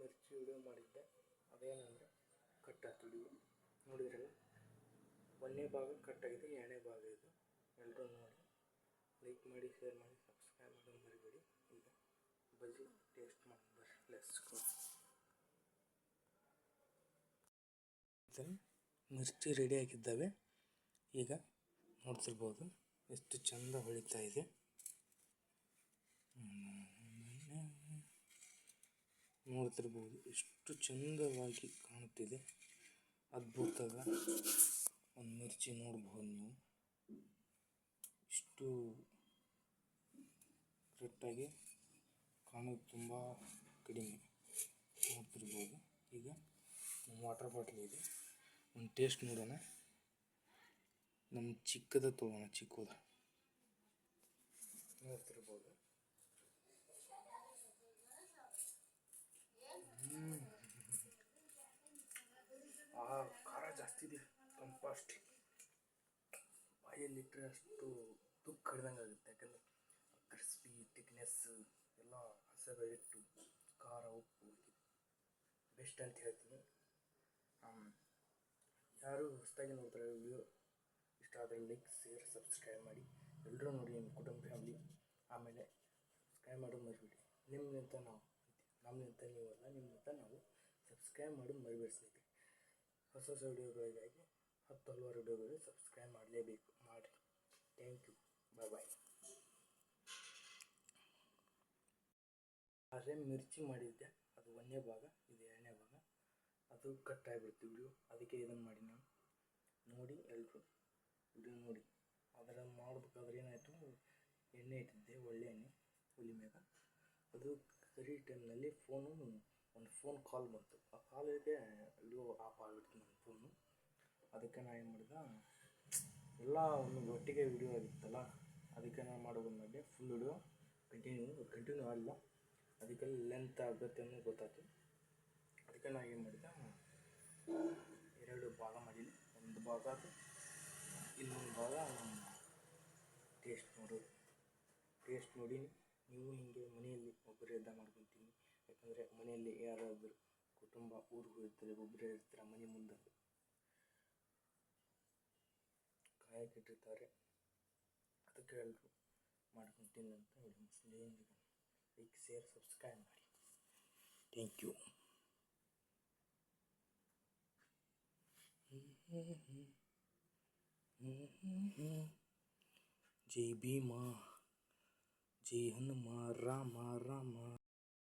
ಮಿರ್ಚಿ video ಮಾಡಿದ್ದೆ. ಅದೇನಂದರೆ ಕಟ್ಟಾಯ್ತು video. ನೋಡಿದ್ರಲ್ಲ, ಒಂದನೇ ಭಾಗ ಕಟ್ಟಾಗಿದೆ, ಎರಡನೇ ಭಾಗ ಇದು. ಎಲ್ಲರೂ ನೋಡಿ, ಲೈಕ್ ಮಾಡಿ, ಶೇರ್ ಮಾಡಿ, ಸಬ್ಸ್ಕ್ರೈಬ್ ಮಾಡೋದು ಮರಿಬೇಡಿ. ಈಗ ಬಜ್ಜಿ ಟೇಸ್ಟ್ ಮಾಡಿ ಬರ್ರಿ, ಲೆಟ್ಸ್ ಗೋ. ಮಿರ್ಚಿ ರೆಡಿ ಆಗಿದ್ದಾವೆ. ಈಗ ನೋಡ್ತಿರ್ಬೋದು ಎಷ್ಟು ಚಂದ ಹೊಳಿತಾ ಇದೆ. ನೋಡ್ತಿರ್ಬೋದು ಎಷ್ಟು ಚಂದವಾಗಿ ಕಾಣುತ್ತಿದೆ. ಅದ್ಭುತದ ಒಂದು ಮಿರ್ಚಿ ನೋಡ್ಬೋದು ನೀವು. ಇಷ್ಟು ಕರೆಕ್ಟಾಗಿ ಕಾಣೋದು ತುಂಬ ಕಡಿಮೆ. ನೋಡ್ತಿರ್ಬೋದು. ಈಗ ವಾಟರ್ ಬಾಟ್ಲ್ ಇದೆ, ಒಂದು ಟೇಸ್ಟ್ ನೋಡೋಣ. ನಮ್ಮ ಚಿಕ್ಕದ ತೊಗೊಳ್ಳೋಣ, ಚಿಕ್ಕದ. ನೋಡ್ತಿರ್ಬೋದು. ಖಾರ ಜಾಸ್ತಿ ಇದೆ, ತಂಪಾಸ್ಟ್. ಬಾಯಲ್ಲಿಟ್ಟರೆ ಅಷ್ಟು ತುಕ್ಕು ಕಡ್ದಂಗೆ ಆಗುತ್ತೆ. ಯಾಕಂದರೆ ಕ್ರಿಸ್ಪಿ, ತಿಕ್ನೆಸ್ಸು ಎಲ್ಲ ಹಸರು ಹಿಟ್ಟು, ಖಾರ, ಉಪ್ಪು ಬೆಸ್ಟ್ ಅಂತ ಹೇಳ್ತೀನಿ. ಯಾರು ಹೊಸದಾಗಿ ನೋಡ್ತಾರೆ ವಿಡಿಯೋ ಇಷ್ಟ ಆದರೆ ಲೈಕ್, ಶೇರ್, ಸಬ್ಸ್ಕ್ರೈಬ್ ಮಾಡಿ. ಎಲ್ಲರೂ ನೋಡಿ, ನಿಮ್ಮ ಕುಟುಂಬ ಫ್ಯಾಮಿಲಿ. ಆಮೇಲೆ ಸಬ್ಸ್ಕ್ರೈಬ್ ಮಾಡೋದು ಮರಿಬೇಡಿ. ನಿಮ್ಮಿಂದ ನಾವು, ನಮ್ಮಿಂದ ನೀವಲ್ಲ, ನಿಮ್ಮಿಂದ ನಾವು. ಸಬ್ಸ್ಕ್ರೈಬ್ ಮಾಡೋದು ಮರಿಬೇಡಿ ಸ್ನೇಹಿತರೆ. ಹೊಸ ಹೊಸ ವಿಡಿಯೋಗಳಿಗಾಗಿ ಹಲವಾರು ವಿಡಿಯೋಗಳು ಸಬ್ಸ್ಕ್ರೈಬ್ ಮಾಡಲೇಬೇಕು, ಮಾಡಿರಿ. ಥ್ಯಾಂಕ್ ಯು, ಬಾಯ್. ಆದರೆ ಮಿರ್ಚಿ ಮಾಡಿದ್ದೆ, ಅದು ಒಂದನೇ ಭಾಗ, ಇದು ಎರಡನೇ ಭಾಗ. ಅದು ಕಟ್ ಆಗಿಬಿಡ್ತು ವಿಡಿಯೋ, ಅದಕ್ಕೆ ಇದನ್ನು ಮಾಡಿ ನಾನು. ನೋಡಿ, ಎಲ್ಲರೂ ವಿಡಿಯೋ ನೋಡಿ. ಅದರ ಮಾಡಬೇಕಾದ್ರೆ ಏನಾಯಿತು, ಎಣ್ಣೆ ಇಟ್ಟಿದ್ದೆ, ಒಳ್ಳೆ ಎಣ್ಣೆ ಒಲೆ ಮ್ಯಾಗ. ಅದು ಸರಿ ಟೈಮ್ನಲ್ಲಿ ಒಂದು ಫೋನ್ ಕಾಲ್ ಬಂತು. ಆ ಕಾಲಿಗೆ ವಿಡಿಯೋ ಆಫ್ ಆಗಿಬಿಡ್ತು ನನ್ನ ಫೋನು. ಅದಕ್ಕೆ ನಾನು ಏನು ಮಾಡಿದೆ, ಎಲ್ಲ ಒಂದು ಒಟ್ಟಿಗೆ ವಿಡಿಯೋ ಆಗಿತ್ತಲ್ಲ, ಅದಕ್ಕೆ ನಾನು ಮಾಡೋದು ಮಾಡಿದೆ. ಫುಲ್ ವಿಡಿಯೋ ಕಂಟಿನ್ಯೂ ಆಗಲಿಲ್ಲ. ಅದಕ್ಕೆ ಲೆಂತ್ ಆಗುತ್ತೆ ಅನ್ನೋ ಗೊತ್ತಾಯ್ತು. ಅದಕ್ಕೆ ನಾನು ಏನು ಮಾಡಿದೆ, 2 ಭಾಗ ಮಾಡೀನಿ. ಒಂದು ಭಾಗ ಅದು, ಇನ್ನೊಂದು ಭಾಗ ಟೇಸ್ಟ್ ನೋಡೀನಿ. ನೀವು ಹೀಗೆ ಮನೆಯಲ್ಲಿ ಒಬ್ಬರೇ ಇದ್ದಾಗ ಮಾಡ್ಕೊತೀನಿ. ಯಾಕಂದರೆ ಮನೆಯಲ್ಲಿ ಯಾರಾದರೂ ಕುಟುಂಬ ಊರಿಗೆ ಹೋಗಿರ್ತಾರೆ, ಒಬ್ಬರೇ ಇರ್ತಾರೆ, ಮನೆ ಮುಂದೆ ಕಾಯಕ್ಕಿಟ್ಟಿರ್ತಾರೆ. ಅದಕ್ಕೆ ಎಲ್ಲರೂ ಮಾಡ್ಕೊತೀನಿ ಅಂತ ಹೇಳಿ ಲೈಕ್, ಶೇರ್, ಸಬ್ಸ್ಕ್ರೈಬ್ ಮಾಡಿ. Thank you. ಜೈ ಭೀಮ, ಜೈ ಹನುಮ, ರಾಮ ರಾಮ.